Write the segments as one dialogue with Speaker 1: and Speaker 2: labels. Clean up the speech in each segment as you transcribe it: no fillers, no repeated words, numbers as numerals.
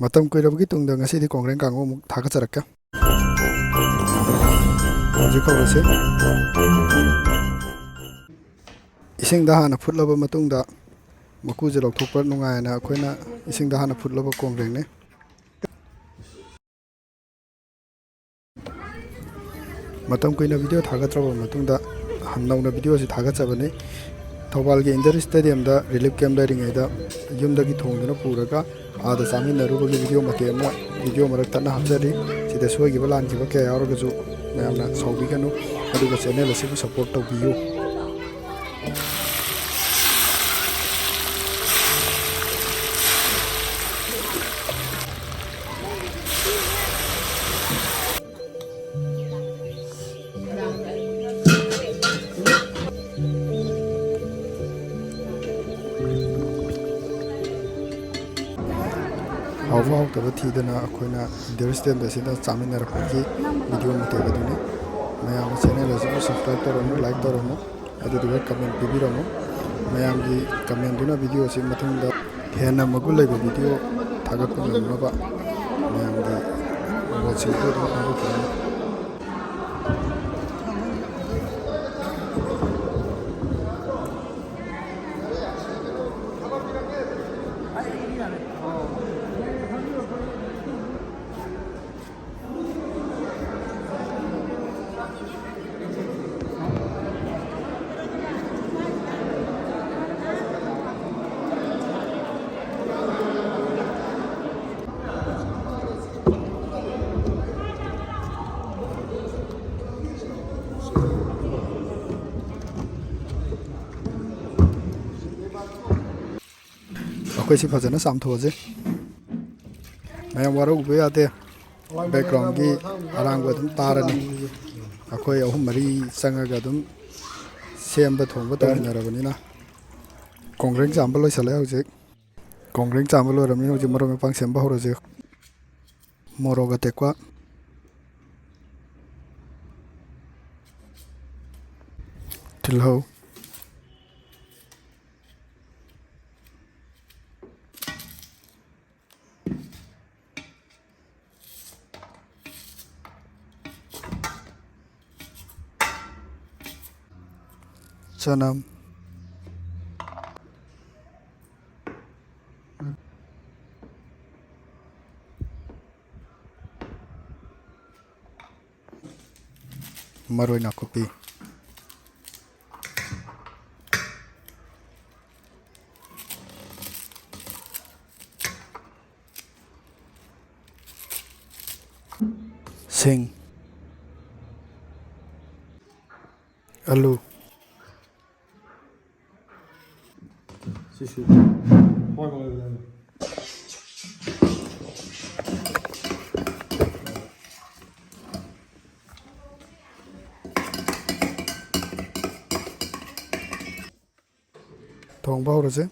Speaker 1: ꯃꯇꯝ ꯀꯨꯏꯔꯕꯒꯤ ꯇꯨꯡꯗ ꯉꯁꯤꯗꯤ ꯀꯣꯡꯒ꯭ꯔꯦꯡ ꯀꯥꯡꯉꯧ ꯑꯃꯨꯛ ꯊꯥꯒꯠꯆꯔꯛꯀꯦ ꯍꯧꯖꯤꯛ ꯍꯧꯔꯁꯤ ꯏꯁꯤꯡꯗ ꯍꯥꯟꯅ ꯐꯨꯠꯂꯕ ꯃꯇꯨꯡꯗ ꯃꯀꯨꯁꯦ ꯂꯧꯊꯣꯛꯄ ꯅꯨꯡꯉꯥꯏꯅ ꯑꯩꯈꯣꯏꯅ ꯏꯁꯤꯡꯗ ꯍꯥꯟꯅ ꯐꯨꯠꯂꯕ ꯀꯣꯡꯒ꯭ꯔꯦꯡꯅꯤ ꯃꯇꯝ ꯀꯨꯏꯅ ꯚꯤꯗꯤꯑꯣ ꯊꯥꯒꯠꯇ꯭ꯔꯕ ꯃꯇꯨꯡꯗ ꯅꯧꯅ ꯚꯤꯗꯤꯑꯣꯁꯤ ꯊꯥꯒꯠꯆꯕꯅꯤ ꯊꯧꯕꯥꯜꯒꯤ ꯏꯟꯗꯣꯔ ꯁ꯭ꯇꯦꯗꯤꯌꯝꯗ ꯔꯤꯂꯤꯐ ꯀꯦꯝ ꯂꯩꯔꯤꯉꯩꯗ ꯌꯨꯝꯗꯒꯤ ꯊꯣꯡꯗꯨꯅ ꯄꯨꯔꯒ ꯑꯥꯗ ꯆꯥꯃꯤꯟꯅꯔꯨꯕꯒꯤ ꯚꯤꯗꯤꯑꯣ ꯃꯇꯦꯛ ꯑꯃ ꯚꯤꯗꯤꯑꯣ ꯃꯔꯛ ꯇꯠꯅ ꯍꯥꯞꯆꯔꯤ ꯁꯤꯗ ꯁꯣꯏꯈꯤꯕ ꯂꯥꯟꯈꯤꯕ ꯀꯌꯥ ꯌꯥꯎꯔꯒꯁꯨ ꯃꯌꯥꯝꯅ ꯁꯥꯎꯕꯤꯒꯅꯨ ꯑꯗꯨꯒ ꯆꯦꯅꯦꯜ ꯑꯁꯤꯕꯨ ꯁꯞꯄꯣꯔꯠ ꯇꯧꯕꯤꯌꯨ ꯍꯥꯎꯕ ꯍꯥꯎꯇꯕ ꯊꯤꯗꯅ ꯑꯩꯈꯣꯏꯅ ꯏꯟꯗꯣꯔ ꯁ꯭ꯇꯦꯗꯤꯌꯝ ꯑꯁꯤꯗ ꯆꯥꯃꯤꯟꯅꯔꯛꯄꯒꯤ ꯚꯤꯗꯤꯑꯣ ꯃꯇꯦꯛ ꯑꯗꯨꯅꯤ ꯃꯌꯥꯝꯅ ꯆꯦꯅꯦꯜ ꯑꯁꯤꯕꯨ ꯁꯕꯁꯀ꯭ꯔꯥꯏꯕ ꯇꯧꯔꯝꯃꯨ ꯂꯥꯏꯛ ꯇꯧꯔꯝꯃꯨ ꯑꯗꯨꯗꯨꯒ ꯀꯃꯦꯟ ꯄꯤꯕꯤꯔꯝꯃꯨ ꯃꯌꯥꯝꯒꯤ ꯀꯃꯦꯟꯗꯨꯅ ꯚꯤꯗꯤꯑꯣ ꯑꯁꯤ ꯃꯊꯪꯗ ꯍꯦꯟꯅ ꯃꯒꯨꯟ ꯂꯩꯕ ꯚꯤꯗꯤꯑꯣ ꯊꯥꯒꯠꯄ ꯉꯝꯅꯕ ꯃꯌꯥꯝꯒꯤ ꯃꯣꯠꯁꯤꯡꯗꯨ ꯑꯗꯨꯝ ꯐꯣꯡꯗꯣꯛꯄꯤꯔꯝꯃꯨ ꯑꯩꯈꯣꯏꯁꯤ ꯐꯖꯅ ꯆꯥꯝꯊꯣꯛꯑꯁꯤ ꯃꯌꯥꯝ ꯋꯥꯔꯧꯕ ꯌꯥꯗꯦ ꯕꯦꯛꯒ꯭ꯔꯥꯎꯟꯒꯤ ꯑꯔꯥꯡꯕ ꯑꯗꯨꯝ ꯇꯥꯔꯅꯤ ꯑꯩꯈꯣꯏ ꯑꯍꯨꯝ ꯃꯔꯤ ꯆꯪꯉꯒ ꯑꯗꯨꯝ ꯁꯦꯝꯕ ꯊꯣꯡꯕ ꯇꯧꯃꯤꯟꯅꯔꯕꯅꯤꯅ ꯀꯣꯡꯒ꯭ꯔꯦꯡ ꯆꯥꯝꯕ ꯂꯣꯏꯁꯤꯜꯂꯦ ꯍꯧꯖꯤꯛ ꯀꯣꯡꯒ꯭ꯔꯦꯡ ꯆꯥꯝꯕ ꯂꯣꯏꯔꯕꯅꯤꯅ ꯍꯧꯖꯤꯛ ꯃꯔꯣꯏ ꯃꯄꯥꯡ ꯁꯦꯝꯕ ꯍꯧꯔꯁꯤ ꯃꯣꯔꯣꯛ ꯑꯇꯦꯛꯄ ꯇꯤꯜꯍꯧ ꯆꯅꯝ ꯃꯔꯣꯏ ꯅꯥꯀꯨꯞꯄꯤ ꯁꯤꯡ ꯑꯂꯨ ꯊꯣꯡꯕ ꯍꯧꯔꯁꯦ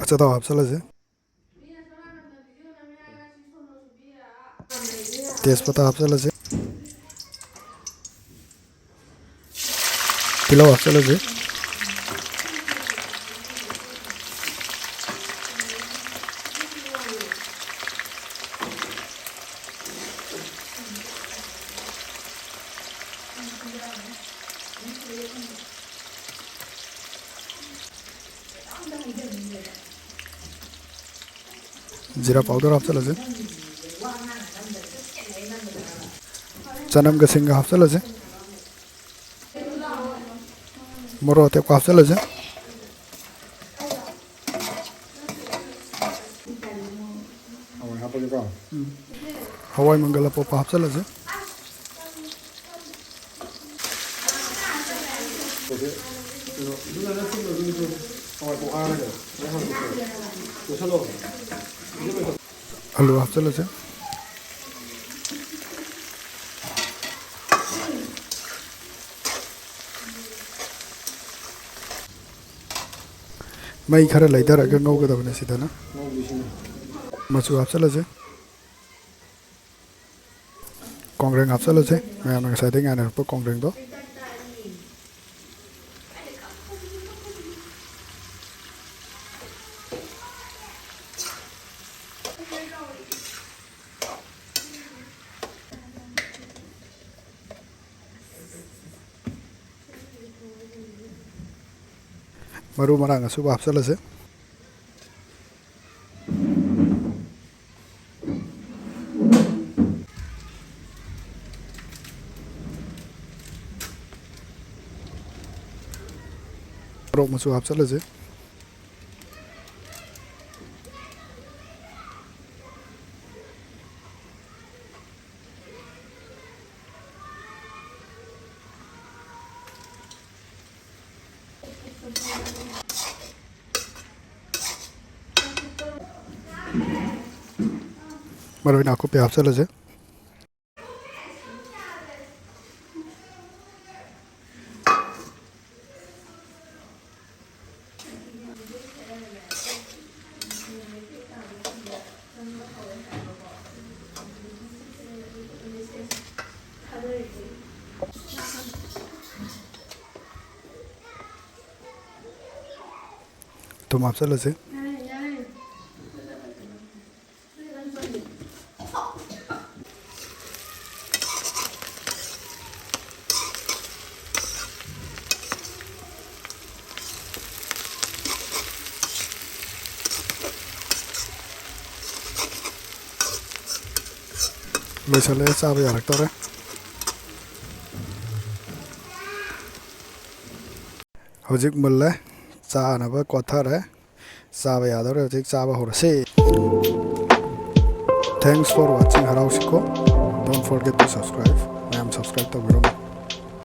Speaker 1: ꯑꯆꯥꯊꯥꯎ ꯍꯥꯞꯆꯤꯜꯂꯁꯦ ꯇꯦꯖꯄꯇꯥ ꯍꯥꯞꯆꯤꯜꯂꯁꯦ ꯇꯤꯜꯍꯧ ꯍꯥꯞꯆꯤꯜꯂꯁꯦ ꯖꯤꯔꯥ ꯄꯥꯎꯗꯔ ꯍꯥꯞꯆꯤꯜꯂꯁꯦ ꯆꯅꯝꯒ ꯁꯤꯡꯒ ꯍꯥꯞꯆꯤꯜꯂꯁꯦ ꯃꯣꯔꯣꯛ ꯑꯇꯦꯛꯄ ꯍꯥꯞꯆꯤꯜꯂꯁꯦ ꯍꯋꯥꯏ ꯃꯪꯒꯜ ꯑꯄꯣꯞꯄ ꯍꯥꯞꯆꯤꯜꯂꯁꯦ ꯑꯂꯨ ꯍꯥꯞꯆꯤꯜꯂꯁꯦ ꯃꯩ ꯈꯔ ꯂꯩꯊꯔꯒ ꯉꯧꯒꯗꯕꯅꯦ ꯁꯤꯗꯅ ꯃꯆꯨ ꯍꯥꯞꯆꯤꯜꯂꯁꯦ ꯀꯣꯡꯒ꯭ꯔꯦꯡ ꯍꯥꯞꯆꯤꯜꯂꯁꯦ ꯃꯌꯥꯝꯅ ꯉꯁꯥꯏꯗꯒꯤ ꯉꯥꯏꯅꯔꯛꯄ ꯀꯣꯡꯒ꯭ꯔꯦꯡꯗꯣ ꯃꯔꯨ ꯃꯔꯥꯡ ꯑꯁꯨꯕ ꯍꯥꯞꯆꯜꯂꯁꯦ ꯃꯣꯔꯣꯛ ꯃꯆꯨ ꯍꯥꯞꯆꯜꯂꯁꯦ ꯃꯔꯣꯏ ꯅꯥꯀꯨꯞꯄꯤ ꯍꯥꯞꯆꯜꯂꯁꯦ ꯊꯨꯝ ꯍꯥꯞꯆꯜꯂꯁꯦ ꯂꯣꯏꯁꯜꯂꯦ ꯆꯥꯕ ꯌꯥꯔꯛꯇꯧꯔꯦ ꯍꯧꯖꯤꯛ ꯃꯨꯜꯂꯦ ꯆꯥꯅꯕ ꯀꯣꯊꯔꯦ ꯆꯥꯕ ꯌꯥꯗꯧꯔꯦ ꯍꯧꯖꯤꯛ ꯆꯥꯕ ꯍꯧꯔꯁꯤ ꯊꯦꯡꯛꯁ ꯐꯣꯔ ꯋꯥꯆꯤꯡ ꯍꯔꯥꯎꯁꯤꯀꯣ ꯗꯣꯟꯠ ꯐꯣꯔꯒꯦꯠ ꯇꯨ ꯁꯕꯁꯀ꯭ꯔꯥꯏꯕ ꯃꯌꯥꯝ ꯁꯕꯁꯀ꯭ꯔꯥꯏꯕ ꯇꯧꯕꯤꯔꯝꯃꯣ